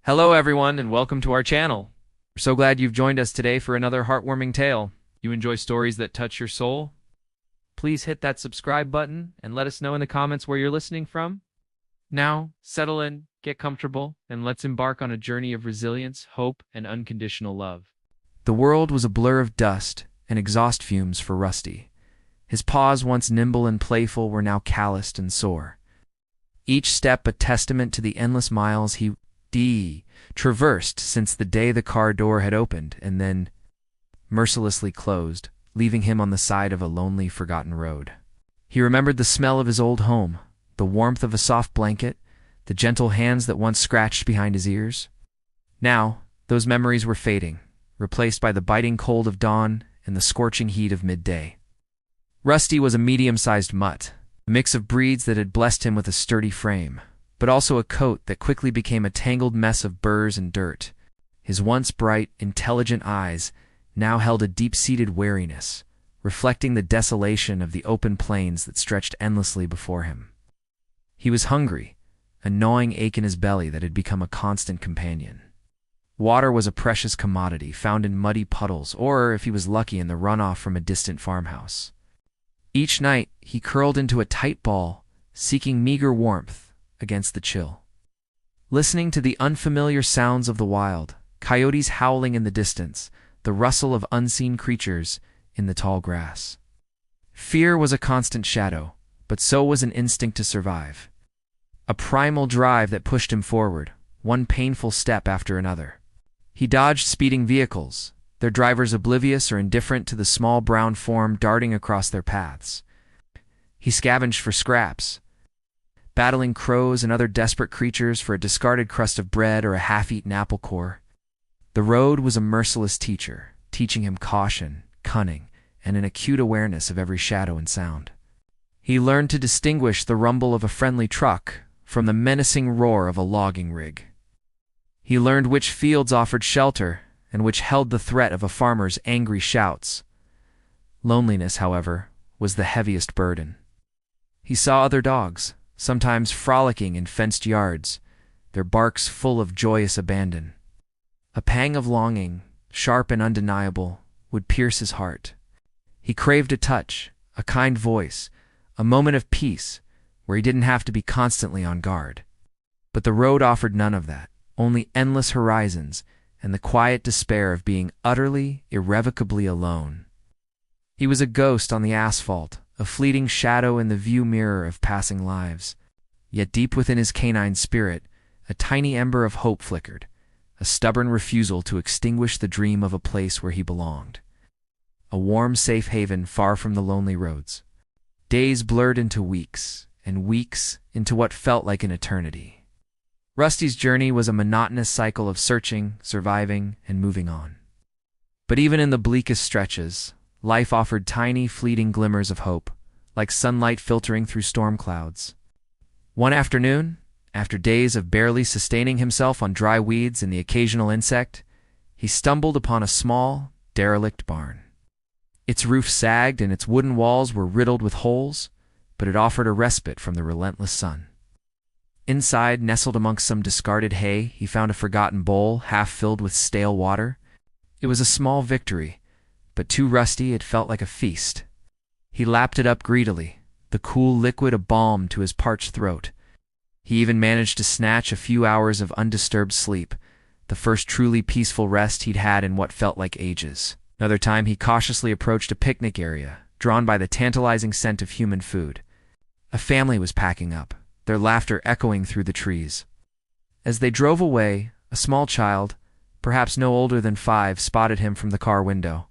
Hello everyone and welcome to our channel. We're so glad you've joined us today for another heartwarming tale. You enjoy stories that touch your soul? Please hit that subscribe button and let us know in the comments where you're listening from. Now, settle in, get comfortable, and let's embark on a journey of resilience, hope, and unconditional love. The world was a blur of dust and exhaust fumes for Rusty. His paws, once nimble and playful, were now calloused and sore. Each step a testament to the endless miles he traversed since the day the car door had opened and then mercilessly closed, leaving him on the side of a lonely, forgotten road. He remembered the smell of his old home, the warmth of a soft blanket, the gentle hands that once scratched behind his ears. Now, those memories were fading, replaced by the biting cold of dawn and the scorching heat of midday. Rusty was a medium-sized mutt, a mix of breeds that had blessed him with a sturdy frame, but also a coat that quickly became a tangled mess of burrs and dirt. His once bright, intelligent eyes now held a deep-seated wariness, reflecting the desolation of the open plains that stretched endlessly before him. He was hungry, a gnawing ache in his belly that had become a constant companion. Water was a precious commodity found in muddy puddles or, if he was lucky, in the runoff from a distant farmhouse. Each night, he curled into a tight ball, seeking meager warmth against the chill. Listening to the unfamiliar sounds of the wild, coyotes howling in the distance, the rustle of unseen creatures in the tall grass. Fear was a constant shadow, but so was an instinct to survive. A primal drive that pushed him forward, one painful step after another. He dodged speeding vehicles, their drivers oblivious or indifferent to the small brown form darting across their paths. He scavenged for scraps, battling crows and other desperate creatures for a discarded crust of bread or a half-eaten apple core. The road was a merciless teacher, teaching him caution, cunning, and an acute awareness of every shadow and sound. He learned to distinguish the rumble of a friendly truck from the menacing roar of a logging rig. He learned which fields offered shelter and which held the threat of a farmer's angry shouts. Loneliness, however, was the heaviest burden. He saw other dogs, sometimes frolicking in fenced yards, their barks full of joyous abandon. A pang of longing, sharp and undeniable, would pierce his heart. He craved a touch, a kind voice, a moment of peace where he didn't have to be constantly on guard. But the road offered none of that, only endless horizons and the quiet despair of being utterly, irrevocably alone. He was a ghost on the asphalt, a fleeting shadow in the view mirror of passing lives. Yet deep within his canine spirit, a tiny ember of hope flickered, a stubborn refusal to extinguish the dream of a place where he belonged. A warm, safe haven far from the lonely roads. Days blurred into weeks, and weeks into what felt like an eternity. Rusty's journey was a monotonous cycle of searching, surviving, and moving on. But even in the bleakest stretches, life offered tiny, fleeting glimmers of hope, like sunlight filtering through storm clouds. One afternoon, after days of barely sustaining himself on dry weeds and the occasional insect, he stumbled upon a small, derelict barn. Its roof sagged and its wooden walls were riddled with holes, but it offered a respite from the relentless sun. Inside, nestled amongst some discarded hay, he found a forgotten bowl half filled with stale water. It was a small victory, but to Rusty it felt like a feast. He lapped it up greedily, the cool liquid a balm to his parched throat. He even managed to snatch a few hours of undisturbed sleep, the first truly peaceful rest he'd had in what felt like ages. Another time he cautiously approached a picnic area, drawn by the tantalizing scent of human food. A family was packing up, their laughter echoing through the trees. As they drove away, a small child, perhaps no older than 5, spotted him from the car window.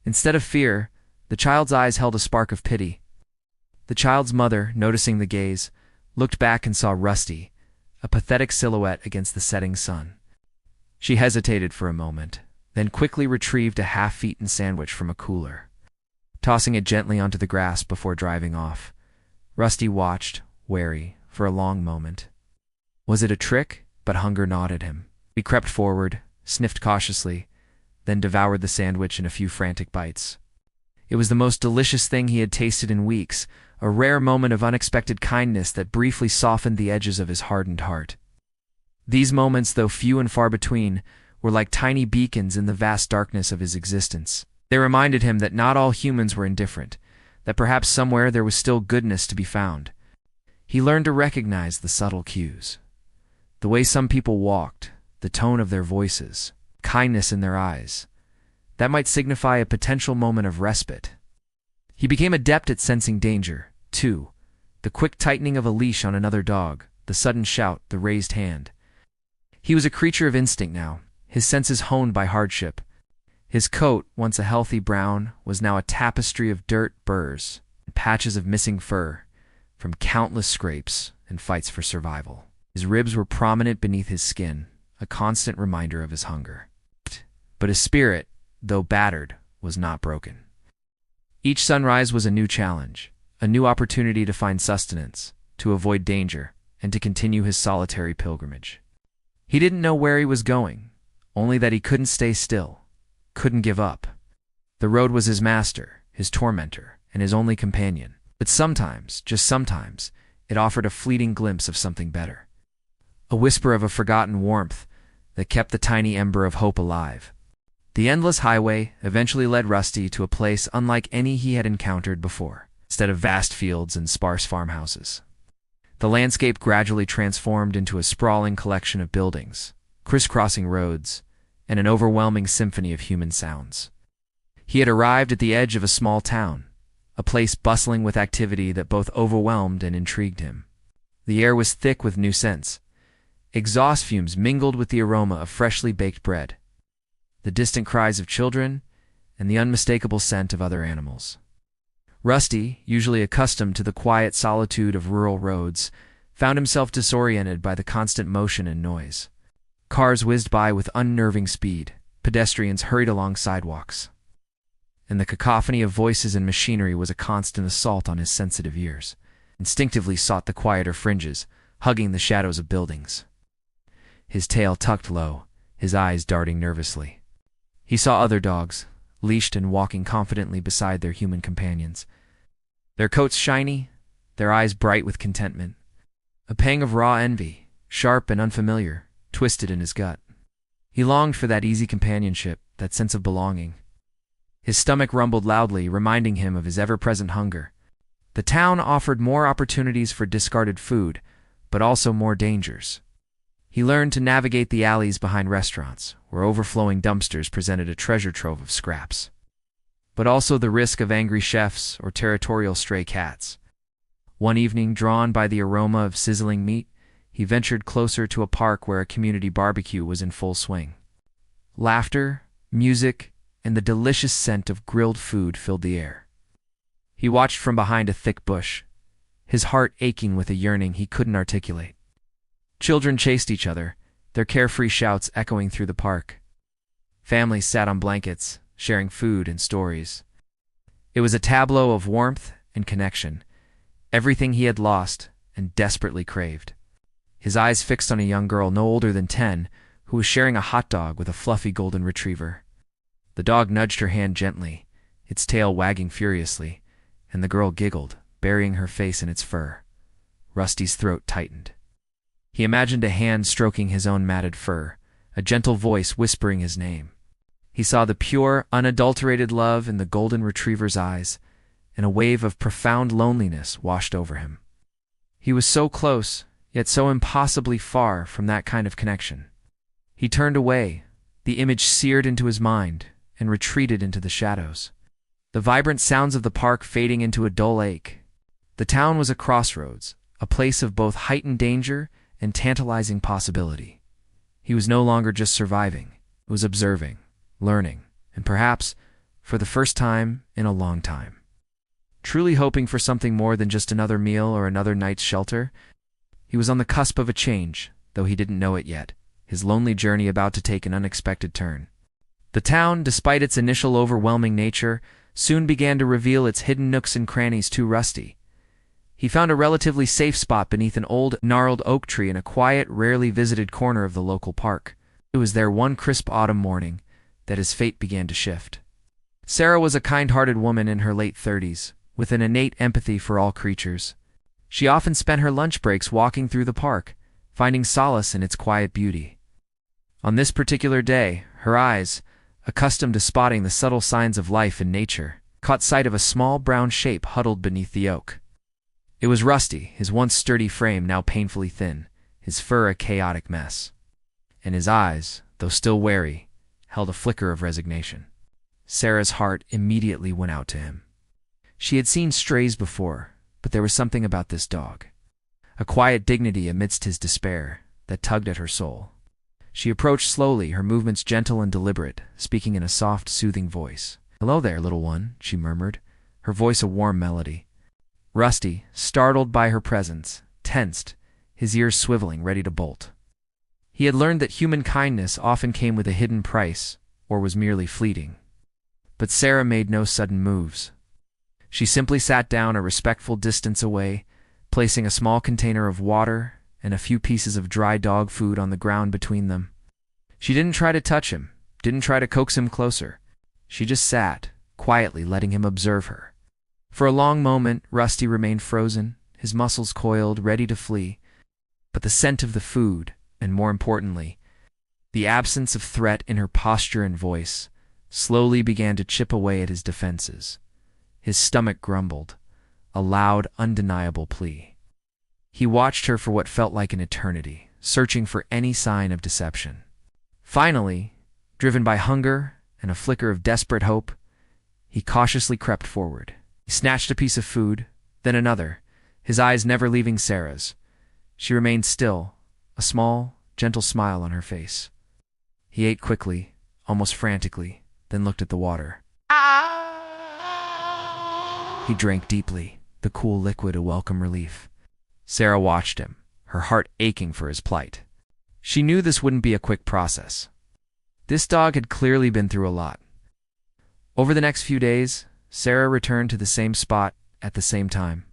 Instead of fear, the child's eyes held a spark of pity. The child's mother, noticing the gaze, looked back and saw Rusty, a pathetic silhouette against the setting sun. She hesitated for a moment, then quickly retrieved a half-eaten sandwich from a cooler, tossing it gently onto the grass before driving off. Rusty watched, wary, for a long moment. Was it a trick? But hunger gnawed at him. He crept forward, sniffed cautiously, then devoured the sandwich in a few frantic bites. It was the most delicious thing he had tasted in weeks, a rare moment of unexpected kindness that briefly softened the edges of his hardened heart. These moments, though few and far between, were like tiny beacons in the vast darkness of his existence. They reminded him that not all humans were indifferent, that perhaps somewhere there was still goodness to be found. He learned to recognize the subtle cues. The way some people walked, the tone of their voices, kindness in their eyes. That might signify a potential moment of respite. He became adept at sensing danger, too. The quick tightening of a leash on another dog, the sudden shout, the raised hand. He was a creature of instinct now, his senses honed by hardship. His coat, once a healthy brown, was now a tapestry of dirt, burrs, and patches of missing fur, from countless scrapes and fights for survival. His ribs were prominent beneath his skin, a constant reminder of his hunger. But his spirit, though battered, was not broken. Each sunrise was a new challenge, a new opportunity to find sustenance, to avoid danger, and to continue his solitary pilgrimage. He didn't know where he was going, only that he couldn't stay still, couldn't give up. The road was his master, his tormentor, and his only companion. But sometimes, just sometimes, it offered a fleeting glimpse of something better. A whisper of a forgotten warmth that kept the tiny ember of hope alive. The endless highway eventually led Rusty to a place unlike any he had encountered before. Instead of vast fields and sparse farmhouses, the landscape gradually transformed into a sprawling collection of buildings, crisscrossing roads, and an overwhelming symphony of human sounds. He had arrived at the edge of a small town, a place bustling with activity that both overwhelmed and intrigued him. The air was thick with new scents. Exhaust fumes mingled with the aroma of freshly baked bread, the distant cries of children, and the unmistakable scent of other animals. Rusty, usually accustomed to the quiet solitude of rural roads, found himself disoriented by the constant motion and noise. Cars whizzed by with unnerving speed, pedestrians hurried along sidewalks, and the cacophony of voices and machinery was a constant assault on his sensitive ears. Instinctively sought the quieter fringes, hugging the shadows of buildings. His tail tucked low, his eyes darting nervously. He saw other dogs, leashed and walking confidently beside their human companions. Their coats shiny, their eyes bright with contentment. A pang of raw envy, sharp and unfamiliar, twisted in his gut. He longed for that easy companionship, that sense of belonging. His stomach rumbled loudly, reminding him of his ever-present hunger. The town offered more opportunities for discarded food, but also more dangers. He learned to navigate the alleys behind restaurants, where overflowing dumpsters presented a treasure trove of scraps, but also the risk of angry chefs or territorial stray cats. One evening, drawn by the aroma of sizzling meat, he ventured closer to a park where a community barbecue was in full swing. Laughter, music, and the delicious scent of grilled food filled the air. He watched from behind a thick bush, his heart aching with a yearning he couldn't articulate. Children chased each other, their carefree shouts echoing through the park. Families sat on blankets, sharing food and stories. It was a tableau of warmth and connection, everything he had lost and desperately craved. His eyes fixed on a young girl no older than 10, who was sharing a hot dog with a fluffy golden retriever. The dog nudged her hand gently, its tail wagging furiously, and the girl giggled, burying her face in its fur. Rusty's throat tightened. He imagined a hand stroking his own matted fur, a gentle voice whispering his name. He saw the pure, unadulterated love in the golden retriever's eyes, and a wave of profound loneliness washed over him. He was so close, yet so impossibly far from that kind of connection. He turned away, the image seared into his mind, and retreated into the shadows. The vibrant sounds of the park fading into a dull ache. The town was a crossroads, a place of both heightened danger and tantalizing possibility. He was no longer just surviving, he was observing, learning, and perhaps, for the first time in a long time, truly hoping for something more than just another meal or another night's shelter. He was on the cusp of a change, though he didn't know it yet, his lonely journey about to take an unexpected turn. The town, despite its initial overwhelming nature, soon began to reveal its hidden nooks and crannies to Rusty. He found a relatively safe spot beneath an old, gnarled oak tree in a quiet, rarely visited corner of the local park. It was there one crisp autumn morning that his fate began to shift. Sarah was a kind-hearted woman in her late 30s, with an innate empathy for all creatures. She often spent her lunch breaks walking through the park, finding solace in its quiet beauty. On this particular day, her eyes, accustomed to spotting the subtle signs of life in nature, caught sight of a small brown shape huddled beneath the oak. It was Rusty, his once sturdy frame now painfully thin, his fur a chaotic mess. And his eyes, though still wary, held a flicker of resignation. Sarah's heart immediately went out to him. She had seen strays before, but there was something about this dog, a quiet dignity amidst his despair, that tugged at her soul. She approached slowly, her movements gentle and deliberate, speaking in a soft, soothing voice. "Hello there, little one," she murmured, her voice a warm melody. Rusty, startled by her presence, tensed, his ears swiveling, ready to bolt. He had learned that human kindness often came with a hidden price, or was merely fleeting. But Sarah made no sudden moves. She simply sat down a respectful distance away, placing a small container of water and a few pieces of dry dog food on the ground between them. She didn't try to touch him, didn't try to coax him closer. She just sat, quietly letting him observe her. For a long moment, Rusty remained frozen, his muscles coiled, ready to flee. But the scent of the food, and more importantly, the absence of threat in her posture and voice, slowly began to chip away at his defenses. His stomach grumbled, a loud, undeniable plea. He watched her for what felt like an eternity, searching for any sign of deception. Finally, driven by hunger and a flicker of desperate hope, he cautiously crept forward. He snatched a piece of food, then another, his eyes never leaving Sarah's. She remained still, a small, gentle smile on her face. He ate quickly, almost frantically, then looked at the water. He drank deeply, the cool liquid a welcome relief. Sarah watched him, her heart aching for his plight. She knew this wouldn't be a quick process. This dog had clearly been through a lot. Over the next few days, Sarah returned to the same spot at the same time.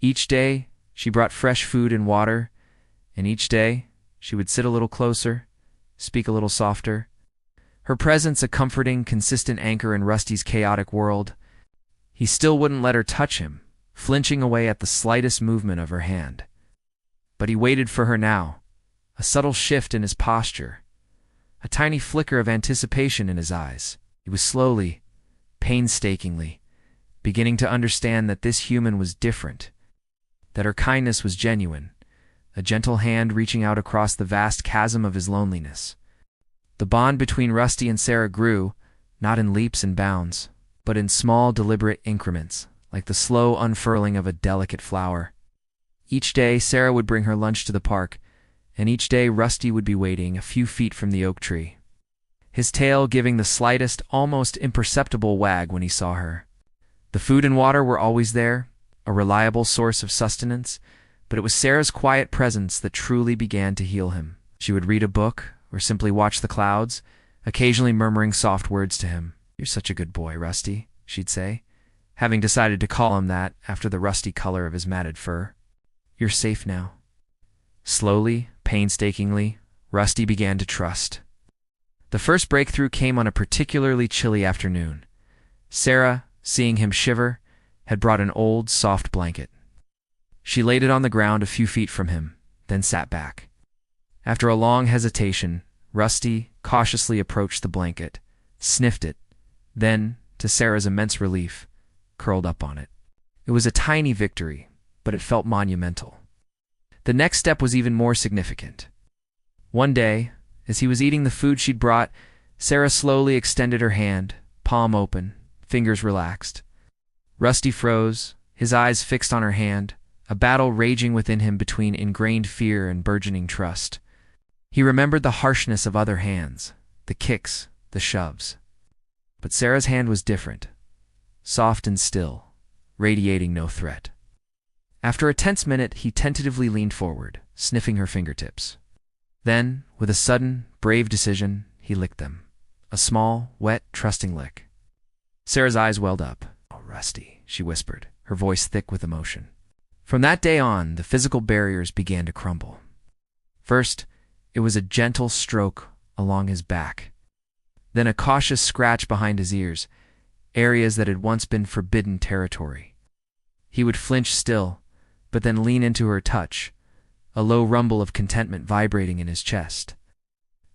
Each day, she brought fresh food and water, and each day, she would sit a little closer, speak a little softer. Her presence a comforting, consistent anchor in Rusty's chaotic world. He still wouldn't let her touch him, flinching away at the slightest movement of her hand. But he waited for her now, a subtle shift in his posture, a tiny flicker of anticipation in his eyes. He was slowly, painstakingly, beginning to understand that this human was different, that her kindness was genuine, a gentle hand reaching out across the vast chasm of his loneliness. The bond between Rusty and Sarah grew, not in leaps and bounds, but in small, deliberate increments, like the slow unfurling of a delicate flower. Each day, Sarah would bring her lunch to the park, and each day Rusty would be waiting a few feet from the oak tree, his tail giving the slightest, almost imperceptible wag when he saw her. The food and water were always there, a reliable source of sustenance, but it was Sarah's quiet presence that truly began to heal him. She would read a book, or simply watch the clouds, occasionally murmuring soft words to him. "You're such a good boy, Rusty," she'd say, having decided to call him that after the rusty color of his matted fur. "You're safe now." Slowly, painstakingly, Rusty began to trust. The first breakthrough came on a particularly chilly afternoon. Sarah, seeing him shiver, had brought an old, soft blanket. She laid it on the ground a few feet from him, then sat back. After a long hesitation, Rusty cautiously approached the blanket, sniffed it, then, to Sarah's immense relief, curled up on it. It was a tiny victory, but it felt monumental. The next step was even more significant. One day, as he was eating the food she'd brought, Sarah slowly extended her hand, palm open, fingers relaxed. Rusty froze, his eyes fixed on her hand, a battle raging within him between ingrained fear and burgeoning trust. He remembered the harshness of other hands, the kicks, the shoves. But Sarah's hand was different, soft and still, radiating no threat. After a tense minute, he tentatively leaned forward, sniffing her fingertips. Then, with a sudden, brave decision, he licked them. A small, wet, trusting lick. Sarah's eyes welled up. "Oh, Rusty," she whispered, her voice thick with emotion. From that day on, the physical barriers began to crumble. First, it was a gentle stroke along his back. Then a cautious scratch behind his ears, areas that had once been forbidden territory. He would flinch still, but then lean into her touch, a low rumble of contentment vibrating in his chest.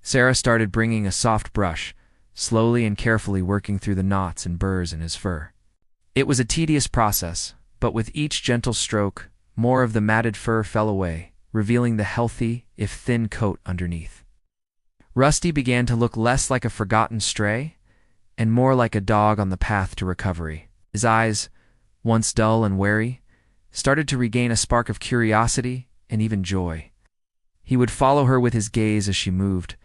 Sarah started bringing a soft brush, slowly and carefully working through the knots and burrs in his fur. It was a tedious process, but with each gentle stroke, more of the matted fur fell away, revealing the healthy, if thin coat underneath. Rusty began to look less like a forgotten stray, and more like a dog on the path to recovery. His eyes, once dull and wary, started to regain a spark of curiosity and even joy. He would follow her with his gaze as she moved,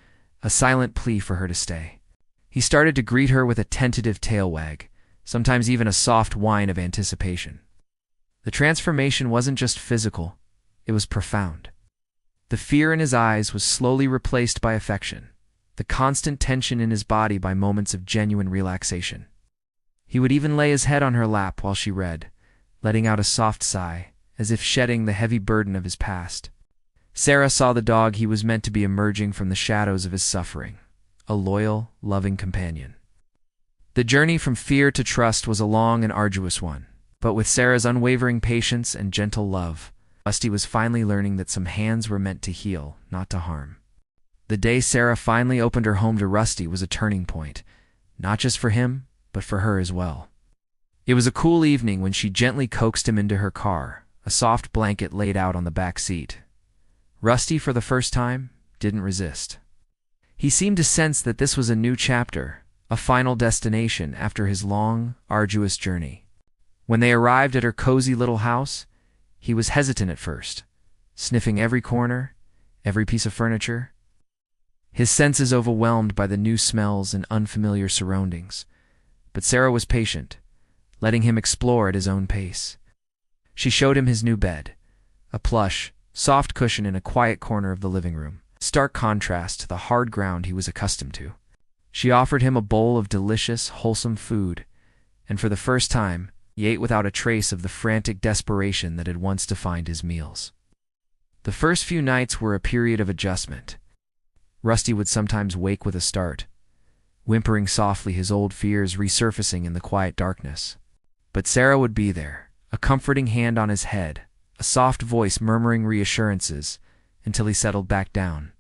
a silent plea for her to stay. He started to greet her with a tentative tail wag, sometimes even a soft whine of anticipation. The transformation wasn't just physical, it was profound. The fear in his eyes was slowly replaced by affection, the constant tension in his body by moments of genuine relaxation. He would even lay his head on her lap while she read, letting out a soft sigh, as if shedding the heavy burden of his past. Sarah saw the dog he was meant to be emerging from the shadows of his suffering, a loyal, loving companion. The journey from fear to trust was a long and arduous one, but with Sarah's unwavering patience and gentle love, Rusty was finally learning that some hands were meant to heal, not to harm. The day Sarah finally opened her home to Rusty was a turning point, not just for him, but for her as well. It was a cool evening when she gently coaxed him into her car, a soft blanket laid out on the back seat. Rusty, for the first time, didn't resist. He seemed to sense that this was a new chapter, a final destination after his long, arduous journey. When they arrived at her cozy little house, he was hesitant at first, sniffing every corner, every piece of furniture. His senses overwhelmed by the new smells and unfamiliar surroundings. But Sarah was patient, letting him explore at his own pace. She showed him his new bed, a plush, soft cushion in a quiet corner of the living room, stark contrast to the hard ground he was accustomed to. She offered him a bowl of delicious, wholesome food, and for the first time, he ate without a trace of the frantic desperation that had once defined his meals. The first few nights were a period of adjustment. Rusty would sometimes wake with a start, whimpering softly, his old fears resurfacing in the quiet darkness. But Sarah would be there, a comforting hand on his head, a soft voice murmuring reassurances, until he settled back down.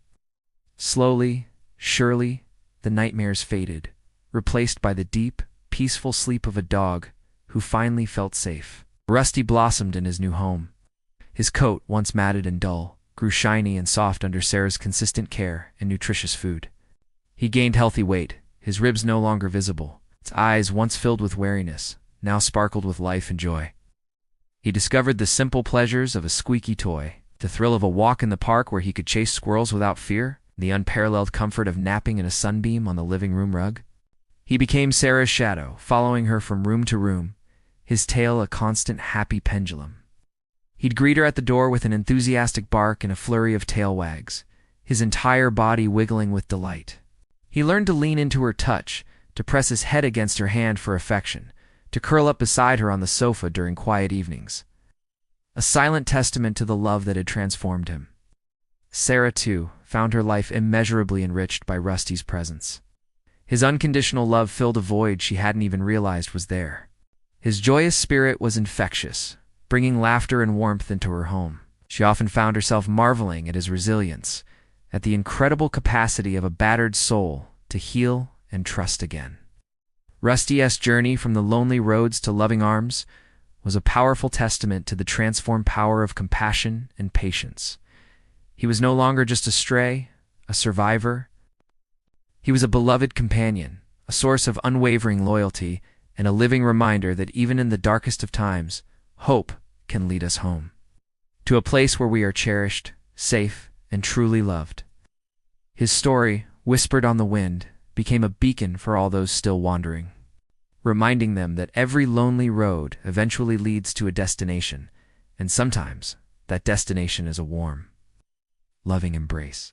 Slowly, surely, the nightmares faded, replaced by the deep, peaceful sleep of a dog who finally felt safe. Rusty blossomed in his new home. His coat, once matted and dull, grew shiny and soft under Sarah's consistent care and nutritious food. He gained healthy weight, his ribs no longer visible. His eyes, once filled with wariness, now sparkled with life and joy. He discovered the simple pleasures of a squeaky toy, the thrill of a walk in the park where he could chase squirrels without fear, the unparalleled comfort of napping in a sunbeam on the living room rug. He became Sarah's shadow, following her from room to room, his tail a constant happy pendulum. He'd greet her at the door with an enthusiastic bark and a flurry of tail wags, his entire body wiggling with delight. He learned to lean into her touch, to press his head against her hand for affection, to curl up beside her on the sofa during quiet evenings. A silent testament to the love that had transformed him. Sarah, too, found her life immeasurably enriched by Rusty's presence. His unconditional love filled a void she hadn't even realized was there. His joyous spirit was infectious, bringing laughter and warmth into her home. She often found herself marveling at his resilience, at the incredible capacity of a battered soul to heal and trust again. Rusty's journey from the lonely roads to loving arms was a powerful testament to the transformed power of compassion and patience. He was no longer just a stray, a survivor. He was a beloved companion, a source of unwavering loyalty, and a living reminder that even in the darkest of times, hope can lead us home, to a place where we are cherished, safe, and truly loved. His story, whispered on the wind, became a beacon for all those still wandering, reminding them that every lonely road eventually leads to a destination, and sometimes that destination is a warm, loving embrace.